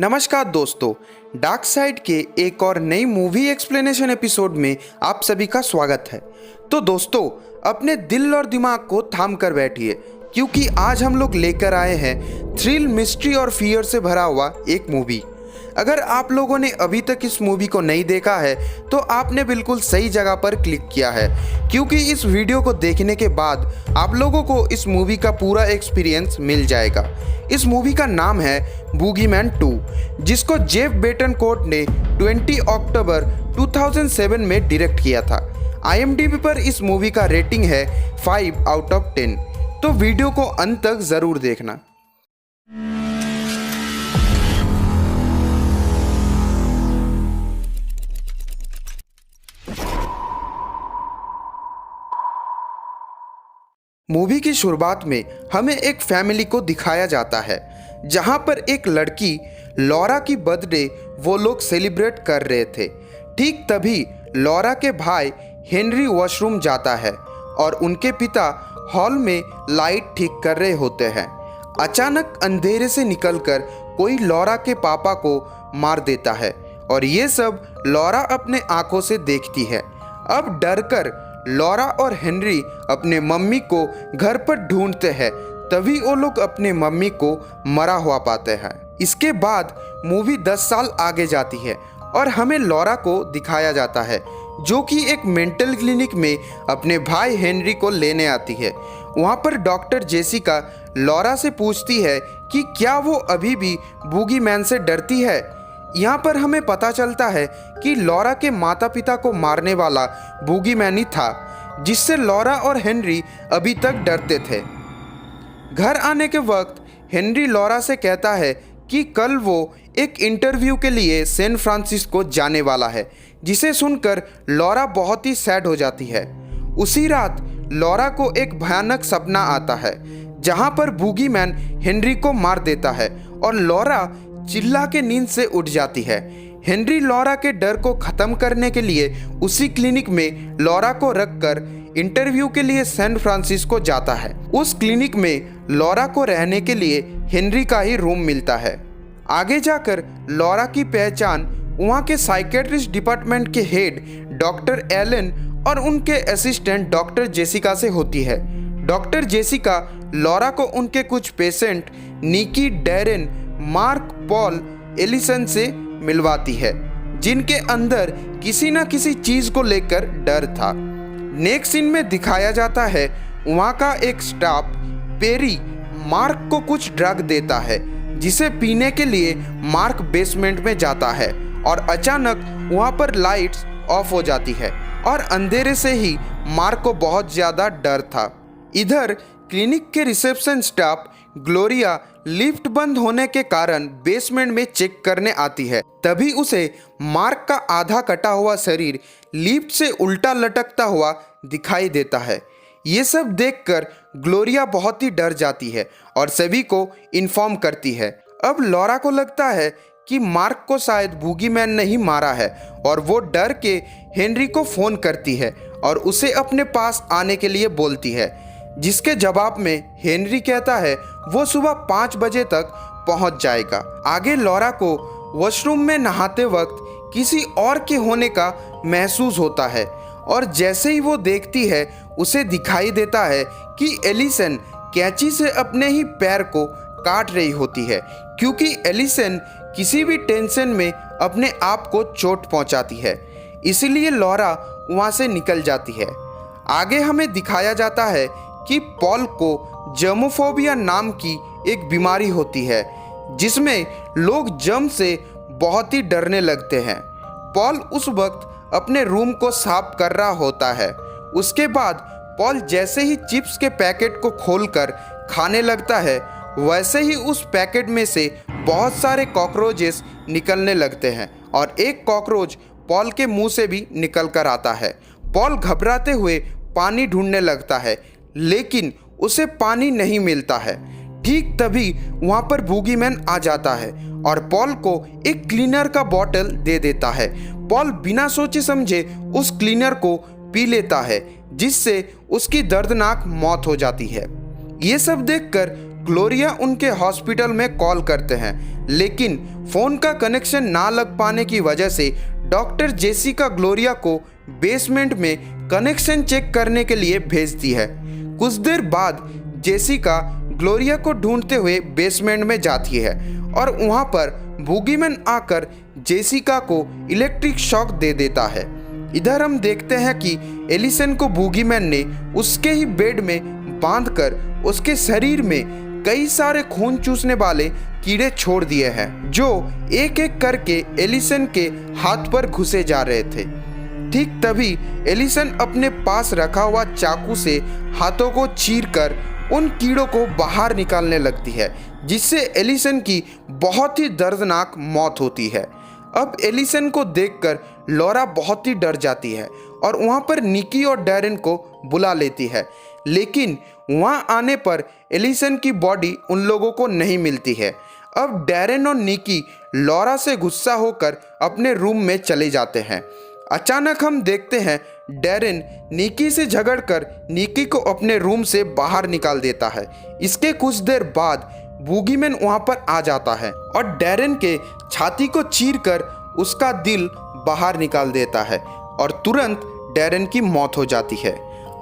नमस्कार दोस्तों, dark side के एक और नई मूवी एक्सप्लेनेशन एपिसोड में आप सभी का स्वागत है। तो दोस्तों, अपने दिल और दिमाग को थाम कर बैठिए क्योंकि आज हम लोग लेकर आए हैं थ्रिल, मिस्ट्री और फियर से भरा हुआ एक मूवी। अगर आप लोगों ने अभी तक इस मूवी को नहीं देखा है तो आपने बिल्कुल सही जगह पर क्लिक किया है, क्योंकि इस वीडियो को देखने के बाद आप लोगों को इस मूवी का पूरा एक्सपीरियंस मिल जाएगा। इस मूवी का नाम है बूगीमैन 2, जिसको जेफ बेटनकोर्ट ने 20 अक्टूबर 2007 में डायरेक्ट किया था। IMDb पर इस मूवी का रेटिंग है 5/10। तो वीडियो को अंत तक ज़रूर देखना। मूवी की शुरुआत में हमें एक फैमिली को दिखाया जाता है, जहां पर एक लड़की लॉरा की बर्थडे वो लोग सेलिब्रेट कर रहे थे। ठीक तभी लॉरा के भाई हेनरी वॉशरूम जाता है और उनके पिता हॉल में लाइट ठीक कर रहे होते हैं। अचानक अंधेरे से निकलकर कोई लॉरा के पापा को मार देता है और ये सब लॉरा अपने आंखों से देखती है। अब डरकर लॉरा और हेनरी अपने मम्मी को घर पर ढूंढते हैं। तभी वो लोग अपने मम्मी को मरा हुआ पाते हैं। इसके बाद मूवी 10 साल आगे जाती है और हमें लॉरा को दिखाया जाता है, जो कि एक मेंटल क्लिनिक में अपने भाई हेनरी को लेने आती है। वहाँ पर डॉक्टर जेसिका लॉरा से पूछती है कि क्या वो अभी भी बूगीमैन से डरती है। यहाँ पर हमें पता चलता है कि लॉरा के माता पिता को मारने वाला बूगीमैन ही था, जिससे लॉरा और हेनरी अभी तक डरते थे। घर आने के वक्त हेनरी लॉरा से कहता है कि कल वो एक इंटरव्यू के लिए सैन फ्रांसिस्को जाने वाला है, जिसे सुनकर लॉरा बहुत ही सैड हो जाती है। उसी रात लॉरा को एक भयानक सपना आता है, जहाँ पर बूगीमैन हेनरी को मार देता है और लॉरा चिल्ला के नींद से उठ जाती है। हेनरी लॉरा के डर को ख़त्म करने के लिए उसी क्लिनिक में लॉरा को रखकर इंटरव्यू के लिए सैन फ्रांसिस्को जाता है। उस क्लिनिक में लॉरा को रहने के लिए हेनरी का ही रूम मिलता है। आगे जाकर लॉरा की पहचान वहाँ के साइकेट्रिस्ट डिपार्टमेंट के हेड डॉक्टर एलन और उनके असिस्टेंट डॉक्टर जेसिका से होती है। डॉक्टर जेसिका लॉरा को उनके कुछ पेशेंट निकी, डैरेन, मार्क, पॉल, एलिसन से मिलवाती है, जिनके अंदर किसी न किसी चीज़ को लेकर डर था। नेक्स्ट सीन में दिखाया जाता है वहाँ का एक स्टाफ पेरी मार्क को कुछ ड्रग देता है, जिसे पीने के लिए मार्क बेसमेंट में जाता है और अचानक वहाँ पर लाइट्स ऑफ हो जाती है और अंधेरे से ही मार्क को बहुत ज़्यादा डर था। इधर क्लिनिक के रिसेप्शन स्टाफ ग्लोरिया लिफ्ट बंद होने के कारण बेसमेंट में चेक करने आती है। तभी उसे मार्क का आधा कटा हुआ शरीर लिफ्ट से उल्टा लटकता हुआ दिखाई देता है। ये सब देखकर ग्लोरिया बहुत ही डर जाती है और सभी को इन्फॉर्म करती है। अब लॉरा को लगता है कि मार्क को शायद बूगीमैन ने ही मारा है और वो डर के हेनरी को फ़ोन करती है और उसे अपने पास आने के लिए बोलती है, जिसके जवाब में हेनरी कहता है वो सुबह 5 बजे तक पहुंच जाएगा। आगे लॉरा को वॉशरूम में नहाते वक्त किसी और के होने का महसूस होता है और जैसे ही वो देखती है उसे दिखाई देता है कि एलिसन कैंची से अपने ही पैर को काट रही होती है, क्योंकि एलिसन किसी भी टेंशन में अपने आप को चोट पहुंचाती है। इसलिए लॉरा वहाँ से निकल जाती है। आगे हमें दिखाया जाता है कि पॉल को जर्मोफोबिया नाम की एक बीमारी होती है, जिसमें लोग जर्म से बहुत ही डरने लगते हैं। पॉल उस वक्त अपने रूम को साफ कर रहा होता है। उसके बाद पॉल जैसे ही चिप्स के पैकेट को खोलकर खाने लगता है, वैसे ही उस पैकेट में से बहुत सारे कॉकरोचेस निकलने लगते हैं और एक कॉकरोच पॉल के मुंह से भी निकल कर आता है। पॉल घबराते हुए पानी ढूंढने लगता है, लेकिन उसे पानी नहीं मिलता है। ठीक तभी वहाँ पर बूगीमैन आ जाता है और पॉल को एक क्लीनर का बॉटल दे देता है। पॉल बिना सोचे समझे उस क्लीनर को पी लेता है, जिससे उसकी दर्दनाक मौत हो जाती है। ये सब देखकर ग्लोरिया उनके हॉस्पिटल में कॉल करते हैं, लेकिन फ़ोन का कनेक्शन ना लग पाने की वजह से डॉक्टर जेसिका ग्लोरिया को बेसमेंट में कनेक्शन चेक करने के लिए भेजती है। कुछ देर बाद जेसिका ग्लोरिया को ढूंढते हुए बेसमेंट में जाती है और वहाँ पर बूगीमैन आकर जेसिका को इलेक्ट्रिक शॉक दे देता है। इधर हम देखते हैं कि एलिसन को बूगीमैन ने उसके ही बेड में बांधकर उसके शरीर में कई सारे खून चूसने वाले कीड़े छोड़ दिए हैं, जो एक एक करके एलिसन के हाथ पर घुसे जा रहे थे। ठीक तभी एलिसन अपने पास रखा हुआ चाकू से हाथों को चीरकर उन कीड़ों को बाहर निकालने लगती है, जिससे एलिसन की बहुत ही दर्दनाक मौत होती है। अब एलिसन को देखकर लॉरा बहुत ही डर जाती है और वहाँ पर निकी और डैरेन को बुला लेती है, लेकिन वहाँ आने पर एलिसन की बॉडी उन लोगों को नहीं मिलती है। अब डैरेन और निकी लॉरा से गुस्सा होकर अपने रूम में चले जाते हैं। अचानक हम देखते हैं डैरेन निकी से झगड़कर निकी को अपने रूम से बाहर निकाल देता है। इसके कुछ देर बाद बूगीमैन वहाँ पर आ जाता है और डैरेन के छाती को चीरकर उसका दिल बाहर निकाल देता है और तुरंत डैरेन की मौत हो जाती है।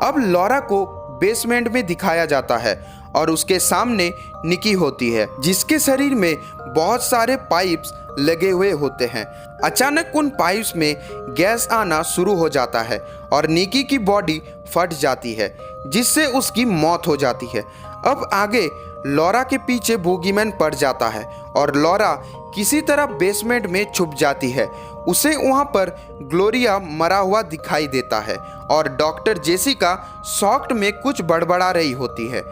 अब लॉरा को बेसमेंट में दिखाया जाता है और उसके सामने निकी होती है, जिसके शरीर में बहुत सारे पाइप्स लगे हुए होते हैं। अचानक उन पाइप्स में गैस आना शुरू हो जाता है और निकी की बॉडी फट जाती है, जिससे उसकी मौत हो जाती है। अब आगे लॉरा के पीछे बूगीमैन पड़ जाता है और लॉरा किसी तरह बेसमेंट में छुप जाती है। उसे वहाँ पर ग्लोरिया मरा हुआ दिखाई देता है और डॉक्टर जेसिका शॉक्ड में कुछ बड़बड़ा रही होती है।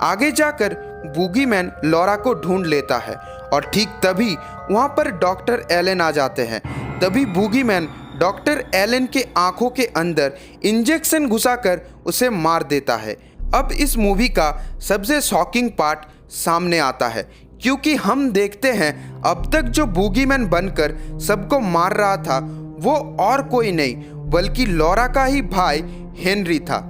आगे जाकर बूगीमैन लॉरा को ढूंढ लेता है और ठीक तभी वहाँ पर डॉक्टर एलन आ जाते हैं। तभी बूगीमैन डॉक्टर एलन के आंखों के अंदर इंजेक्शन घुसाकर उसे मार देता है। अब इस मूवी का सबसे शॉकिंग पार्ट सामने आता है, क्योंकि हम देखते हैं अब तक जो बूगीमैन बनकर सबको मार रहा था वो और कोई नहीं बल्कि लॉरा का ही भाई हेनरी था।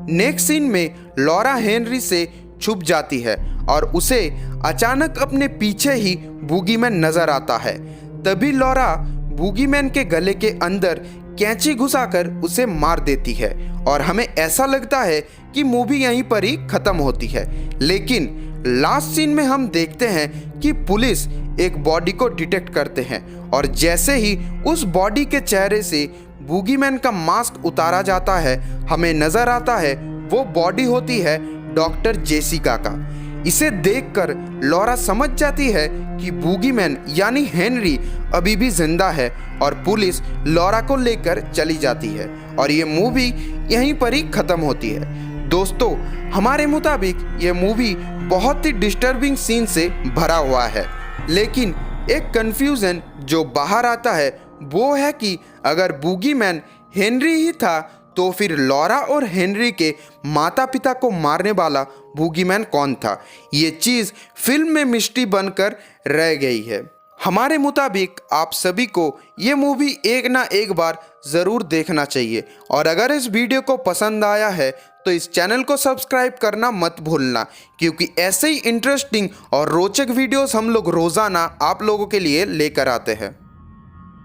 नेक्स्ट सीन में लॉरा हेनरी से छुप जाती है और उसे अचानक अपने पीछे ही बूगीमैन नजर आता है। तभी लॉरा बूगीमैन के गले के अंदर कैंची घुसाकर उसे मार देती है और हमें ऐसा लगता है कि मूवी यहीं पर ही खत्म होती है। लेकिन लास्ट सीन में हम देखते हैं कि पुलिस एक बॉडी को डिटेक्ट करते हैं और जैसे ही उस बॉडी के चेहरे से बूगीमैन का मास्क उतारा जाता है, हमें नजर आता है वो बॉडी होती है डॉक्टर जेसिका का। इसे देखकर लॉरा समझ जाती है कि बूगीमैन यानी हेनरी अभी भी जिंदा है और पुलिस लॉरा को लेकर चली जाती है और ये मूवी यहीं पर ही खत्म होती है। दोस्तों, हमारे मुताबिक ये मूवी बहुत ही डिस्टर्बिंग सीन से भरा हुआ है, लेकिन एक कंफ्यूजन जो बाहर आता है वो है कि अगर बूगीमैन हेनरी ही था तो फिर लॉरा और हेनरी के माता पिता को मारने वाला बूगीमैन कौन था? ये चीज़ फिल्म में मिस्ट्री बनकर रह गई है। हमारे मुताबिक आप सभी को ये मूवी एक ना एक बार ज़रूर देखना चाहिए और अगर इस वीडियो को पसंद आया है तो इस चैनल को सब्सक्राइब करना मत भूलना, क्योंकि ऐसे ही इंटरेस्टिंग और रोचक वीडियोस हम लोग रोज़ाना आप लोगों के लिए लेकर आते हैं।